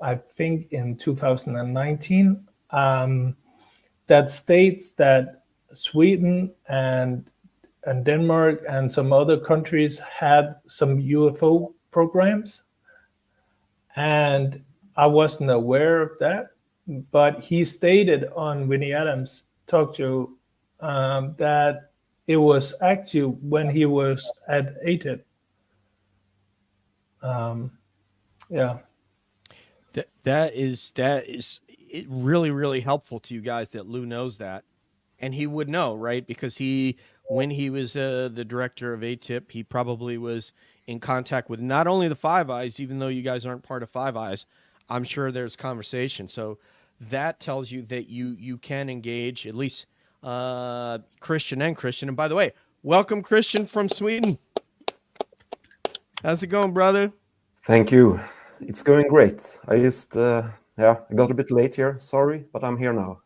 I think in 2019, that states that Sweden and Denmark and some other countries had some UFO programs, and I wasn't aware of that. But he stated on Winnie Adams' talk show that it was active when he was at ET. Yeah. That is it really, really helpful to you guys that Lou knows that. And he would know, right? Because when he was the director of ATIP, he probably was in contact with not only the Five Eyes, even though you guys aren't part of Five Eyes, I'm sure there's conversation. So that tells you that you can engage, at least Christian. And by the way, welcome, Christian from Sweden. How's it going, brother? Thank you. It's going great. I just, I got a bit late here. Sorry, but I'm here now.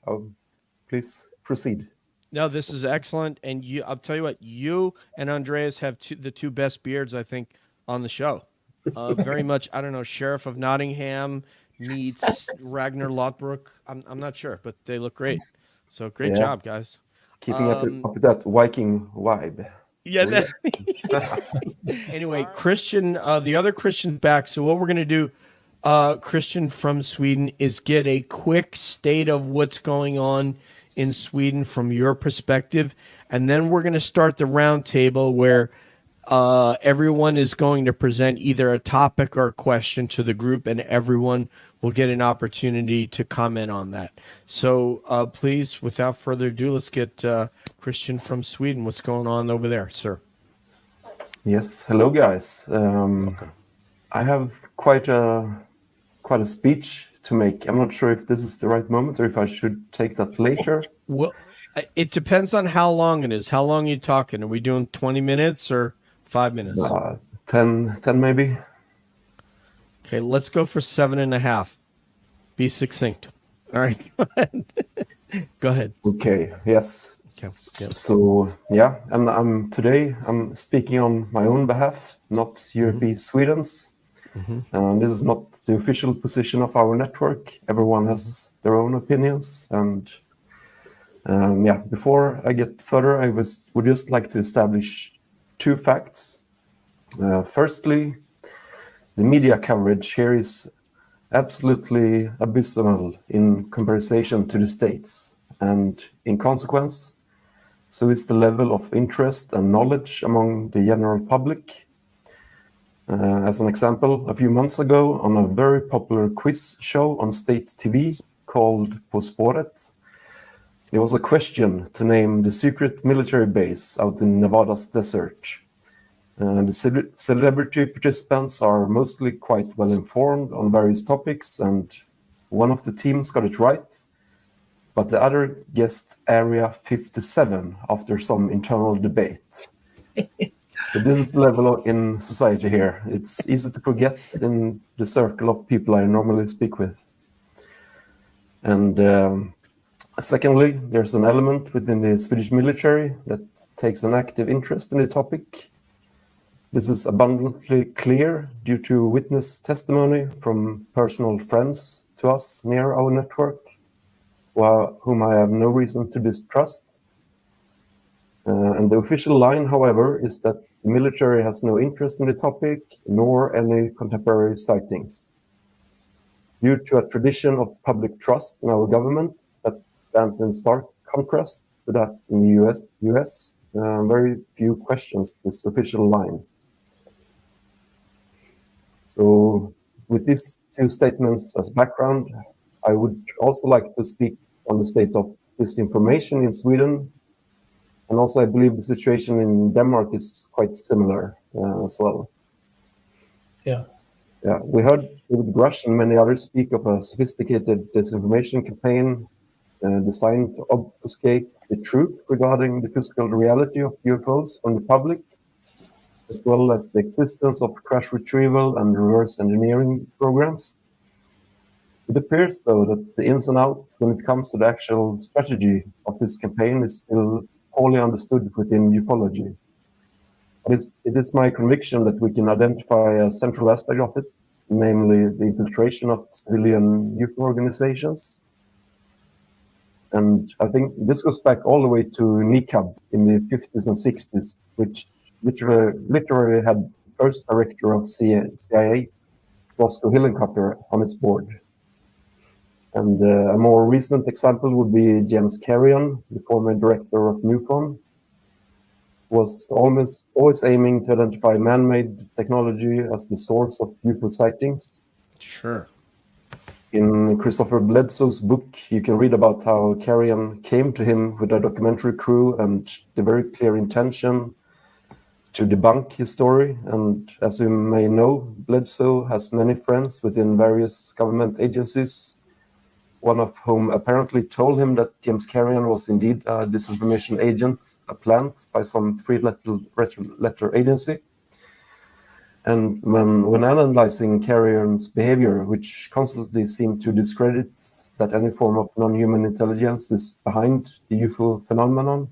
Please proceed. No, this is excellent. And I'll tell you what, you and Andreas have the two best beards, I think, on the show. Very much, I don't know, Sheriff of Nottingham meets Ragnar Lothbrok. I'm not sure, but they look great. So great job, guys. Keeping up with that Viking vibe. Yeah. Anyway, Christian, the other Christian's back. So what we're going to do, Christian from Sweden, is get a quick state of what's going on in Sweden from your perspective. And then we're going to start the round table where everyone is going to present either a topic or a question to the group, and everyone will get an opportunity to comment on that. So please, without further ado, let's get Christian from Sweden. What's going on over there, sir? Yes, hello guys. I have quite a speech to make. I'm not sure if this is the right moment or if I should take that later. Well, it depends on how long it is. How long are you talking? Are we doing 20 minutes or 5 minutes? 10 maybe. Okay, let's go for 7.5. Be succinct. All right. Go ahead. Okay. Yes. Okay. Yep. So and I'm speaking on my own behalf, not UAP Sweden's. This is not the official position of our network. Everyone has their own opinions, and before I get further, I would just like to establish 2 facts. Firstly, the media coverage here is absolutely abysmal in comparison to the States, and in consequence, so is the level of interest and knowledge among the general public. As an example, a few months ago, on a very popular quiz show on state TV called På spåret, there was a question to name the secret military base out in Nevada's desert. The celebrity participants are mostly quite well informed on various topics, and one of the teams got it right, but the other guessed Area 57 after some internal debate. But this is the level in society here. It's easy to forget in the circle of people I normally speak with. And secondly, there's an element within the Swedish military that takes an active interest in the topic. This is abundantly clear due to witness testimony from personal friends to us near our network, whom I have no reason to distrust. And the official line, however, is that the military has no interest in the topic, nor any contemporary sightings. Due to a tradition of public trust in our government that stands in stark contrast to that in the US, very few questions this official line. So with these 2 statements as background, I would also like to speak on the state of disinformation in Sweden. And also, I believe the situation in Denmark is quite similar as well. Yeah. We heard David Grush and many others speak of a sophisticated disinformation campaign designed to obfuscate the truth regarding the physical reality of UFOs from the public, as well as the existence of crash retrieval and reverse engineering programs. It appears, though, that the ins and outs when it comes to the actual strategy of this campaign is still poorly understood within ufology. But it is my conviction that we can identify a central aspect of it, namely the infiltration of civilian UFO organizations. And I think this goes back all the way to NICAB in the 50s and 60s, which literally had first director of CIA, Roscoe Hillenkotter, on its board. And a more recent example would be James Carrion, the former director of MUFON, was always aiming to identify man-made technology as the source of UFO sightings. Sure. In Christopher Bledsoe's book, you can read about how Carrion came to him with a documentary crew and the very clear intention to debunk his story. And as you may know, Bledsoe has many friends within various government agencies, one of whom apparently told him that James Carrion was indeed a disinformation agent, a plant by some three-letter agency. And when analyzing Carrion's behavior, which constantly seemed to discredit that any form of non-human intelligence is behind the UFO phenomenon,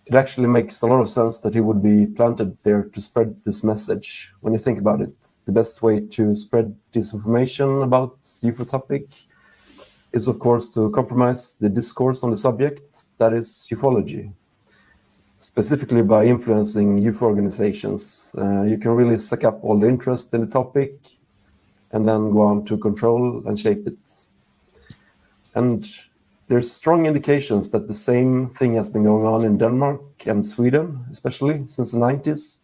it actually makes a lot of sense that he would be planted there to spread this message. When you think about it, the best way to spread disinformation about the UFO topic is, of course, to compromise the discourse on the subject, that is ufology. Specifically by influencing UFO organizations, you can really suck up all the interest in the topic and then go on to control and shape it. And there's strong indications that the same thing has been going on in Denmark and Sweden, especially since the 90s,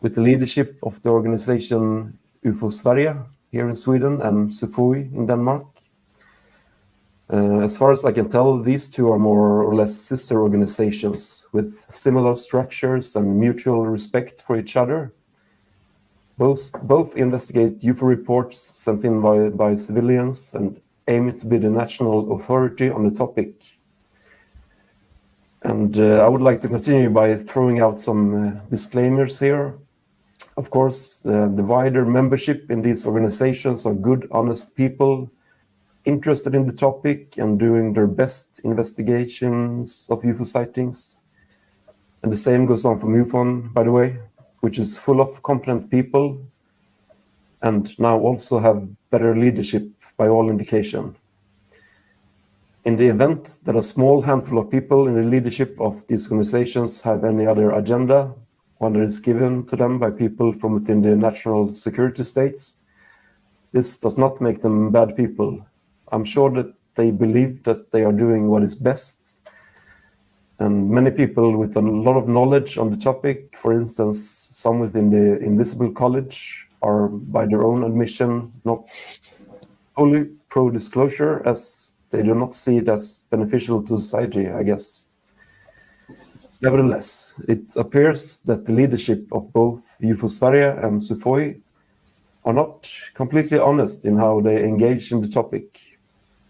with the leadership of the organization UFO Sverige here in Sweden and SUFOI in Denmark. As far as I can tell, these two are more or less sister organizations with similar structures and mutual respect for each other. Both investigate UFO reports sent in by civilians and aim to be the national authority on the topic. And I would like to continue by throwing out some disclaimers here. Of course, the wider membership in these organizations are good, honest people interested in the topic and doing their best investigations of UFO sightings. And the same goes on for MUFON, by the way, which is full of competent people and now also have better leadership by all indication. In the event that a small handful of people in the leadership of these organizations have any other agenda, one that is given to them by people from within the national security states, this does not make them bad people. I'm sure that they believe that they are doing what is best. And many people with a lot of knowledge on the topic, for instance, some within the Invisible College, are by their own admission not wholly pro-disclosure, as they do not see it as beneficial to society, I guess. Nevertheless, it appears that the leadership of both UFO Sverige and SUFOI are not completely honest in how they engage in the topic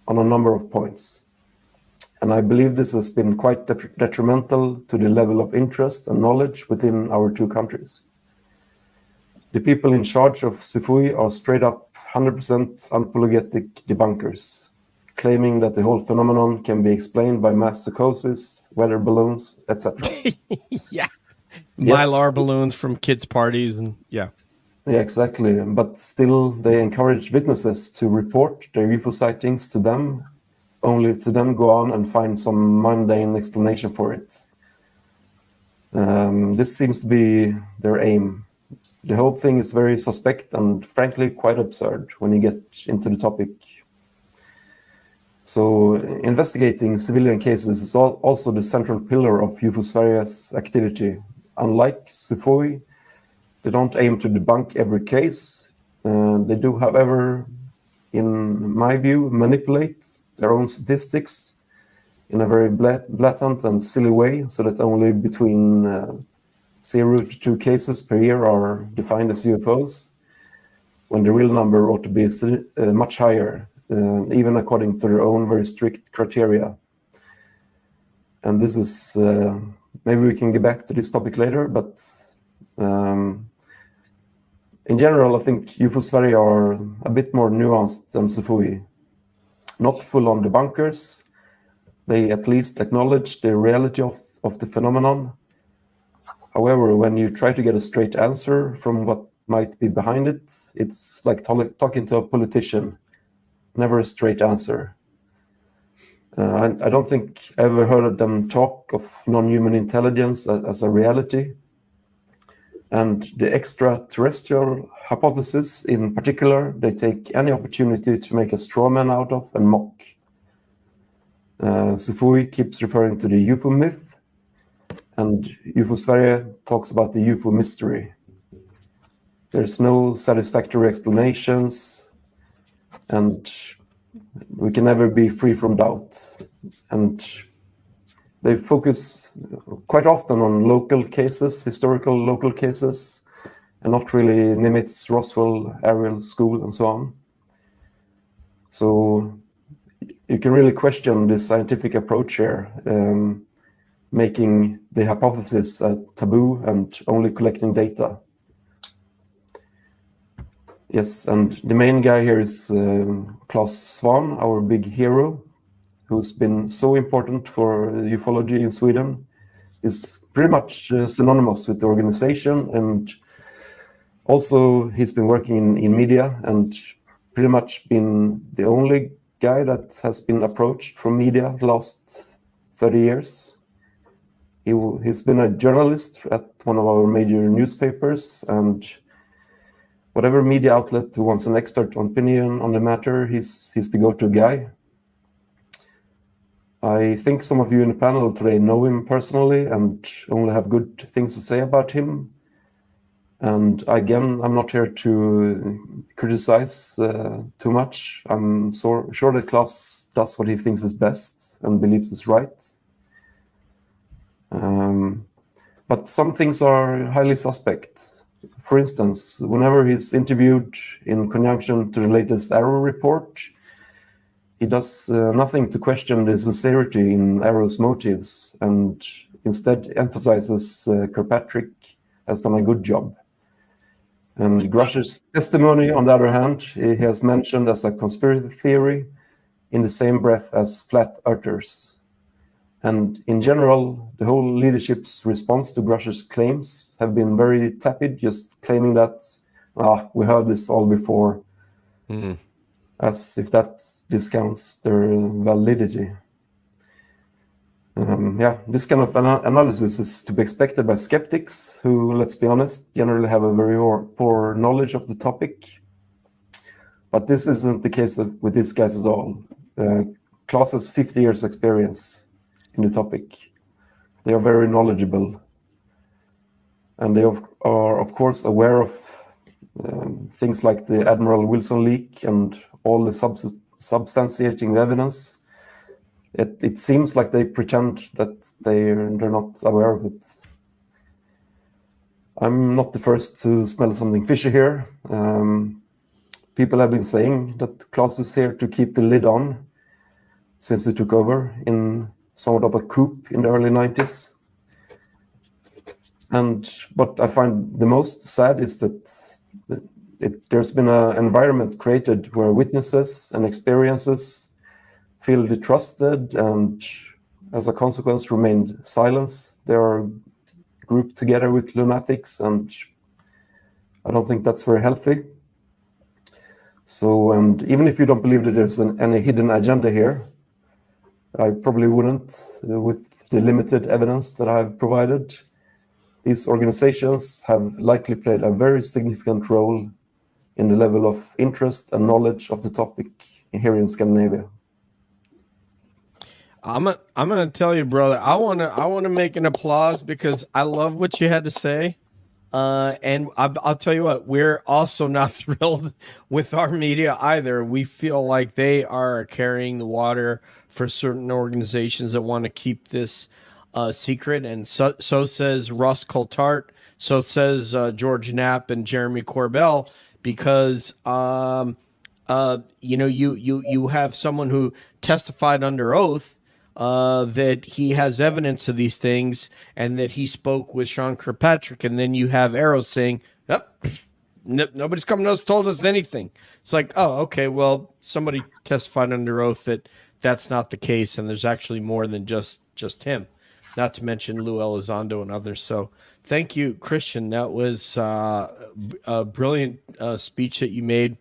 on a number of points. And I believe this has been quite detrimental to the level of interest and knowledge within our two countries. The people in charge of SUFOI are straight up 100% unapologetic debunkers, claiming that the whole phenomenon can be explained by mass psychosis, weather balloons, etc. Yeah. Mylar balloons from kids' parties and yeah. Yeah, exactly. But still, they encourage witnesses to report their UFO sightings to them, only to then go on and find some mundane explanation for it. This seems to be their aim. The whole thing is very suspect and frankly quite absurd when you get into the topic. So investigating civilian cases is also the central pillar of UFO Sverige's activity. Unlike SUFOI, they don't aim to debunk every case. They do, however, in my view, manipulate their own statistics in a very blatant and silly way, so that only between 0 to 2 cases per year are defined as UFOs, when the real number ought to be much higher, even according to their own very strict criteria. And this is, maybe we can get back to this topic later, but in general, I think UFO Sverige are a bit more nuanced than SUFOI. Not full-on debunkers. They at least acknowledge the reality of the phenomenon. However, when you try to get a straight answer from what might be behind it, it's like talking to a politician. Never a straight answer. I don't think I ever heard them talk of non-human intelligence as a reality. And the extraterrestrial hypothesis in particular, they take any opportunity to make a straw man out of and mock. SUFOI keeps referring to the UFO myth, and UFO Sverige talks about the UFO mystery. There's no satisfactory explanations, and we can never be free from doubt. And they focus quite often on local cases, historical local cases, and not really Nimitz, Roswell, Ariel, School, and so on. So you can really question the scientific approach here, making the hypothesis a taboo and only collecting data. Yes, and the main guy here is Claes Svan, our big hero, who's been so important for ufology in Sweden, is pretty much synonymous with the organization, and also he's been working in media and pretty much been the only guy that has been approached from media the last 30 years. He's been a journalist at one of our major newspapers, and whatever media outlet who wants an expert opinion on the matter, he's the go-to guy. I think some of you in the panel today know him personally and only have good things to say about him. And again, I'm not here to criticize too much. I'm sure that Claes does what he thinks is best and believes is right. But some things are highly suspect. For instance, whenever he's interviewed in conjunction to the latest Arrow report, he does nothing to question the sincerity in Arrow's motives, and instead emphasizes Kirkpatrick has done a good job. And Grusher's testimony, on the other hand, he has mentioned as a conspiracy theory in the same breath as flat earthers. And in general, the whole leadership's response to Grusher's claims have been very tepid, just claiming that, we heard this all before, as if that discounts their validity. This kind of analysis is to be expected by skeptics who, let's be honest, generally have a very poor knowledge of the topic. But this isn't the case with these guys at all. Claes has 50 years experience in the topic. They are very knowledgeable. And they are, of course, aware of things like the Admiral Wilson leak and all the substantiating evidence. It seems like they pretend that they're not aware of it. I'm not the first to smell something fishy here. People have been saying that Claes is here to keep the lid on since he took over in somewhat of a coup in the early 90s. And what I find the most sad is that there's been an environment created where witnesses and experiences feel distrusted and, as a consequence, remained silent. They are grouped together with lunatics, and I don't think that's very healthy. So, and even if you don't believe that there's any hidden agenda here, I probably wouldn't, with the limited evidence that I've provided. These organizations have likely played a very significant role in the level of interest and knowledge of the topic here in Scandinavia. I'm gonna tell you, brother. I wanna make an applause because I love what you had to say. And I'll tell you what, we're also not thrilled with our media either. We feel like they are carrying the water for certain organizations that want to keep this secret. And so says Russ Coulthart. So says George Knapp and Jeremy Corbell, because you have someone who testified under oath that he has evidence of these things and that he spoke with Sean Kirkpatrick, and then you have Arrow saying, "Yep, nobody's come to us, told us anything." It's like, oh, okay, well, somebody testified under oath that that's not the case, and there's actually more than just him. Not to mention Lou Elizondo and others. So thank you, Christian. That was a brilliant speech that you made.